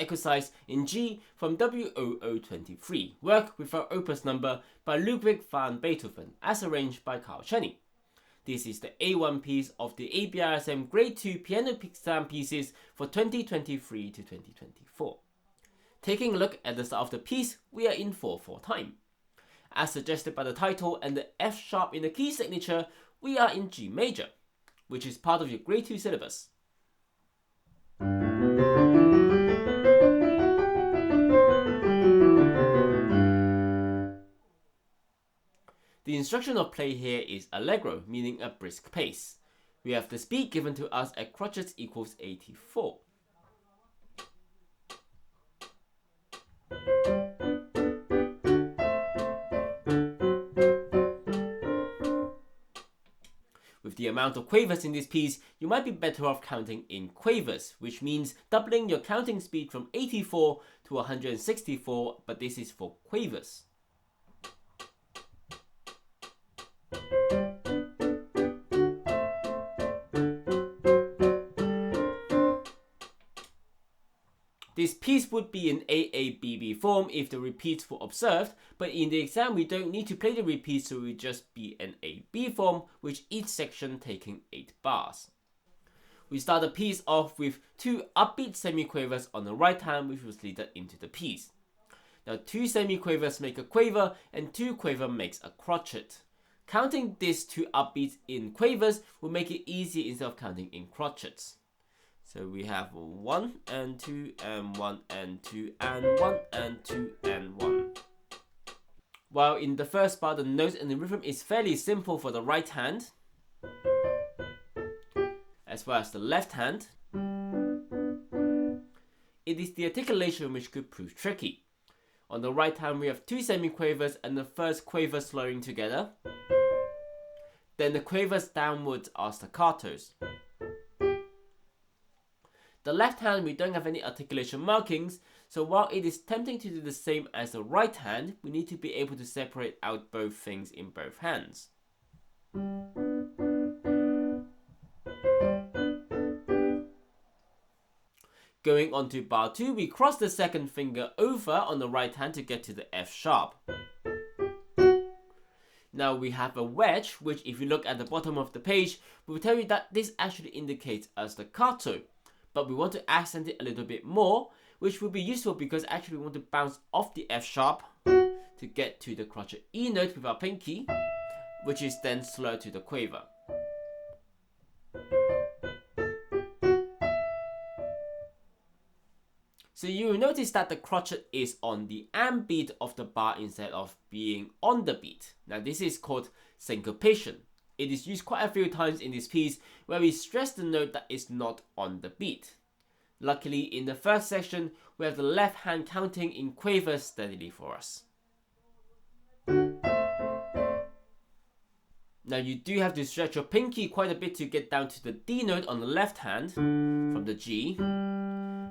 Écossaise in G from WOO23, work with our opus number by Ludwig Van Beethoven, as arranged by Carl Czerny. This is the A1 piece of the ABRSM Grade 2 piano exam pieces for 2023 to 2024. Taking a look at the start of the piece, we are in 4/4 time. As suggested by the title and the F sharp in the key signature, we are in G major, which is part of your Grade 2 syllabus. The instruction of play here is allegro, meaning a brisk pace. We have the speed given to us at crotchets equals 84. With the amount of quavers in this piece, you might be better off counting in quavers, which means doubling your counting speed from 84 to 164, but this is for quavers. This piece would be in AABB form if the repeats were observed, but in the exam we don't need to play the repeats, so it would just be an AB form, with each section taking 8 bars. We start the piece off with 2 upbeat semiquavers on the right hand, which was leaded into the piece. Now 2 semiquavers make a quaver and 2 quaver makes a crotchet. Counting these 2 upbeats in quavers will make it easier instead of counting in crotchets. So we have 1 and 2 and 1 and 2 and 1 and 2 and 1. While in the first bar the notes and the rhythm is fairly simple for the right hand, as well as the left hand, it is the articulation which could prove tricky. On the right hand we have 2 semiquavers and the first quaver slurring together. Then the quavers downwards are staccatos. The left hand we don't have any articulation markings, so while it is tempting to do the same as the right hand, we need to be able to separate out both things in both hands. Going on to bar 2, we cross the second finger over on the right hand to get to the F sharp. Now we have a wedge, which if you look at the bottom of the page, will tell you that this actually indicates a staccato. But we want to accent it a little bit more, which will be useful because actually we want to bounce off the F sharp to get to the crotchet E note with our pinky, which is then slurred to the quaver. So you will notice that the crotchet is on the am beat of the bar instead of being on the beat. Now this is called syncopation. It is used quite a few times in this piece where we stress the note that is not on the beat. Luckily, in the first section, we have the left hand counting in quavers steadily for us. Now you do have to stretch your pinky quite a bit to get down to the D note on the left hand from the G,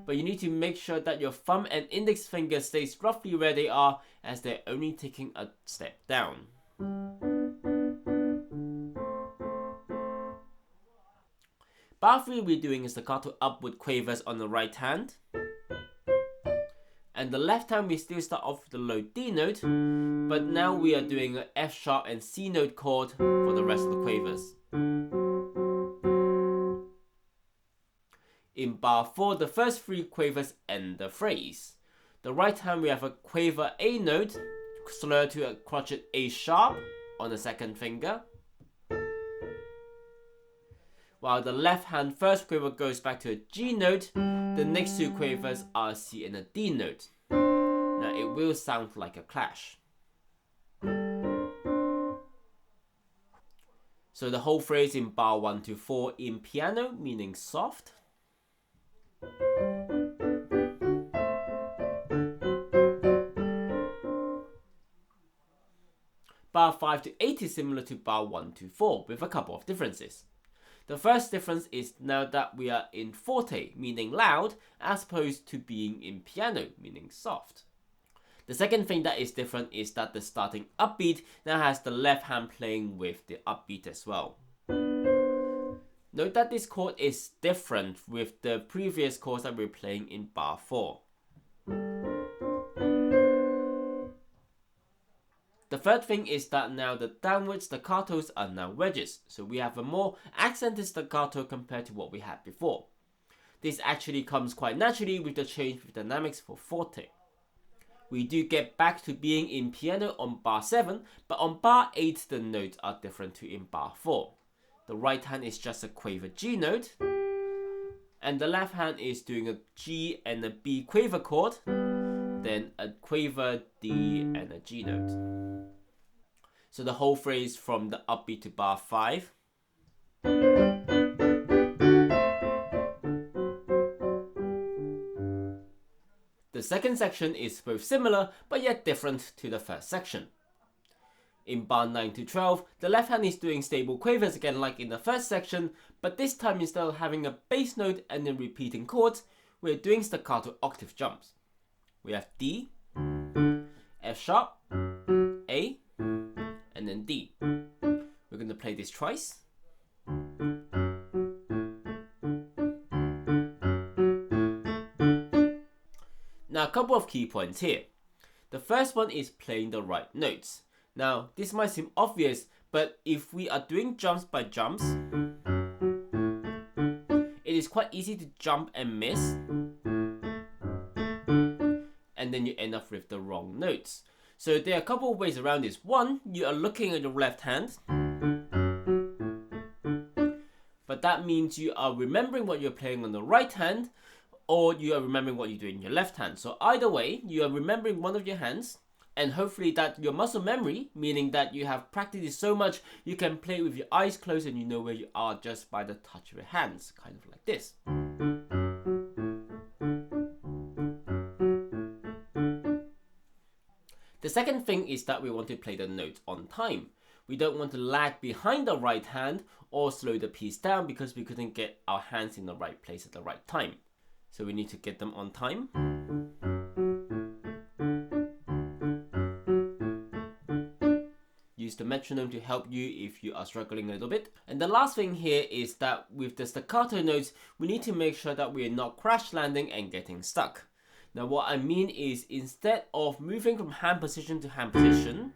but you need to make sure that your thumb and index finger stays roughly where they are, as they're only taking a step down. Bar 3 we're doing a staccato upward quavers on the right hand. And the left hand we still start off with the low D note, but now we are doing an F sharp and C note chord for the rest of the quavers. In bar 4, the first 3 quavers end the phrase. The right hand we have a quaver A note, slur to a crotchet A sharp on the second finger. While the left hand first quaver goes back to a G note, the next 2 quavers are a C and a D note. Now it will sound like a clash. So the whole phrase in bar 1 to 4 in piano, meaning soft. Bar 5 to 8 is similar to bar 1 to 4 with a couple of differences. The first difference is now that we are in forte, meaning loud, as opposed to being in piano, meaning soft. The second thing that is different is that the starting upbeat now has the left hand playing with the upbeat as well. Note that this chord is different with the previous chords that we're playing in bar 4. The third thing is that now the downward staccatos are now wedges, so we have a more accented staccato compared to what we had before. This actually comes quite naturally with the change with dynamics for forte. We do get back to being in piano on bar 7, but on bar 8 the notes are different to in bar 4. The right hand is just a quaver G note, and the left hand is doing a G and a B quaver chord, then a quaver D and a G note. So the whole phrase from the upbeat to bar 5. The second section is both similar but yet different to the first section. In bar 9 to 12, the left hand is doing stable quavers again like in the first section, but this time instead of having a bass note and then repeating chords, we're doing staccato octave jumps. We have D, F sharp, A, and then D. We're going to play this twice. Now, a couple of key points here. The first one is playing the right notes. Now, this might seem obvious, but if we are doing jumps by jumps, it is quite easy to jump and miss, and then you end up with the wrong notes. So there are a couple of ways around this. One, you are looking at your left hand, but that means you are remembering what you're playing on the right hand, or you are remembering what you're doing in your left hand. So either way, you are remembering one of your hands, and hopefully that your muscle memory, meaning that you have practiced it so much, you can play with your eyes closed and you know where you are just by the touch of your hands, kind of like this. The second thing is that we want to play the notes on time. We don't want to lag behind the right hand or slow the piece down because we couldn't get our hands in the right place at the right time. So we need to get them on time. Use the metronome to help you if you are struggling a little bit. And the last thing here is that with the staccato notes, we need to make sure that we are not crash landing and getting stuck. Now what I mean is, instead of moving from hand position to hand position,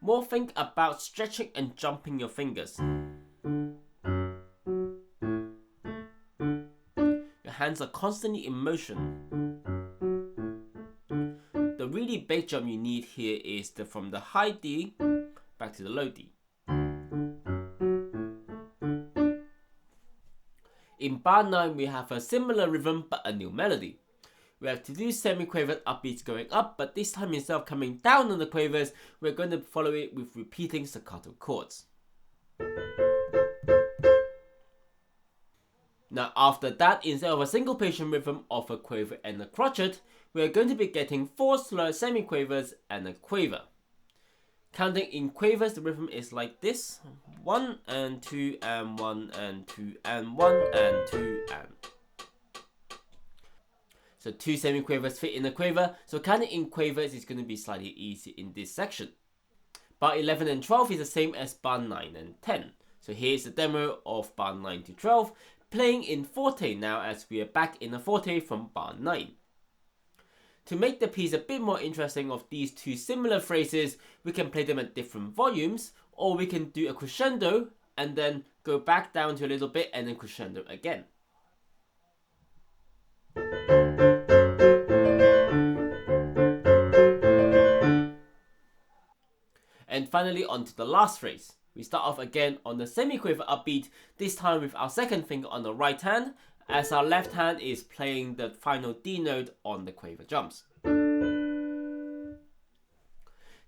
more think about stretching and jumping your fingers. Your hands are constantly in motion. The really big jump you need here is from the high D back to the low D. In bar 9 we have a similar rhythm but a new melody. We have to do semi-quavered upbeats going up, but this time instead of coming down on the quavers, we're going to follow it with repeating staccato chords. Now after that, instead of a syncopation rhythm of a quaver and a crotchet, we are going to be getting 4 slur semi-quavers and a quaver. Counting in quavers, the rhythm is like this: 1 and 2 and 1 and 2 and 1 and 2 and. So 2 semi-quavers fit in a quaver, so counting in quavers is going to be slightly easier in this section. Bar 11 and 12 is the same as bar 9 and 10. So here's the demo of bar 9 to 12, playing in forte now as we are back in a forte from bar 9. To make the piece a bit more interesting of these two similar phrases, we can play them at different volumes, or we can do a crescendo and then go back down to a little bit and then crescendo again. And finally onto the last phrase. We start off again on the semi-quaver upbeat, this time with our second finger on the right hand, as our left hand is playing the final D note on the quaver jumps.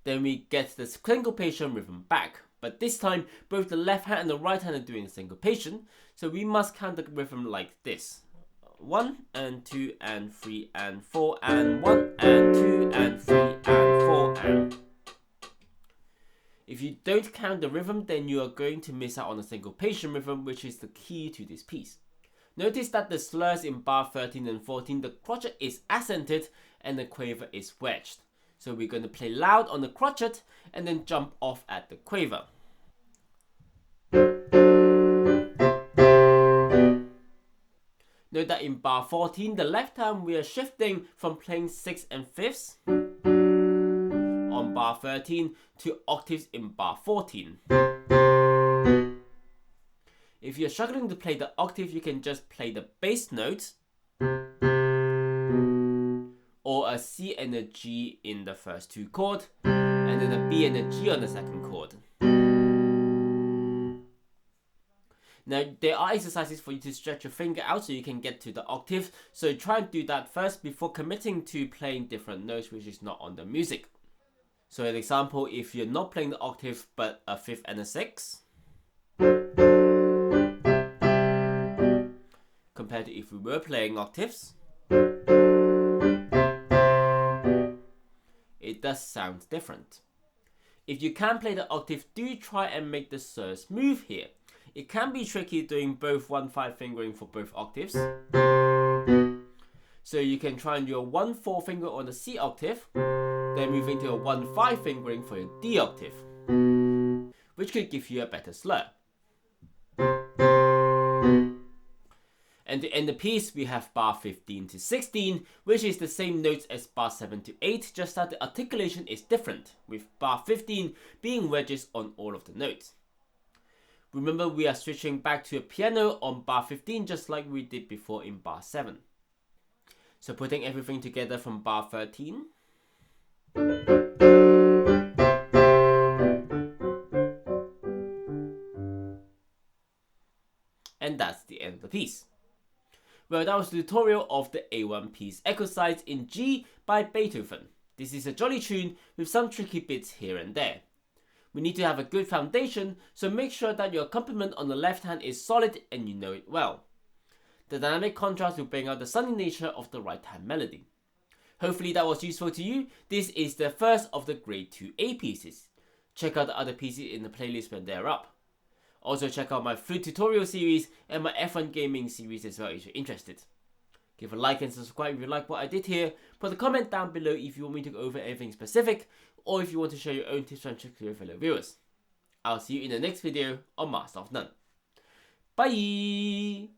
Then we get the syncopation rhythm back, but this time both the left hand and the right hand are doing the syncopation, so we must count the rhythm like this: 1 and 2 and 3 and 4 and 1 and 2 and 3 and 4 and. If you don't count the rhythm, then you are going to miss out on the syncopation rhythm, which is the key to this piece. Notice that the slurs in bar 13 and 14, the crotchet is accented and the quaver is wedged. So we're going to play loud on the crotchet and then jump off at the quaver. Note that in bar 14, the left hand we are shifting from playing 6 and 5ths on bar 13 to octaves in bar 14. If you're struggling to play the octave, you can just play the bass note or a C and a G in the first two chords, and then a B and a G on the second chord. Now, there are exercises for you to stretch your finger out so you can get to the octave, so try and do that first before committing to playing different notes which is not on the music. So an example, if you're not playing the octave but a 5th and a 6th, compared to if we were playing octaves, it does sound different. If you can play the octave, do try and make the sur smooth here. It can be tricky doing both 1/5 fingering for both octaves. So you can try and do a 1/4 finger on the C octave, then move into a 1/5 fingering for your D octave, which could give you a better slur. And to end the piece, we have bar 15 to 16, which is the same notes as bar 7 to 8, just that the articulation is different, with bar 15 being wedges on all of the notes. Remember, we are switching back to a piano on bar 15 just like we did before in bar 7. So putting everything together from bar 13. And that's the end of the piece. Well, that was the tutorial of the A1 piece Écossaise in G by Beethoven. This is a jolly tune with some tricky bits here and there. We need to have a good foundation, so make sure that your accompaniment on the left hand is solid and you know it well. The dynamic contrast will bring out the sunny nature of the right hand melody. Hopefully that was useful to you. This is the first of the grade 2A pieces. Check out the other pieces in the playlist when they're up. Also check out my flute tutorial series and my F1 gaming series as well if you're interested. Give a like and subscribe if you like what I did here. Put a comment down below if you want me to go over anything specific, or if you want to share your own tips and tricks with your fellow viewers. I'll see you in the next video on Master of None. Bye!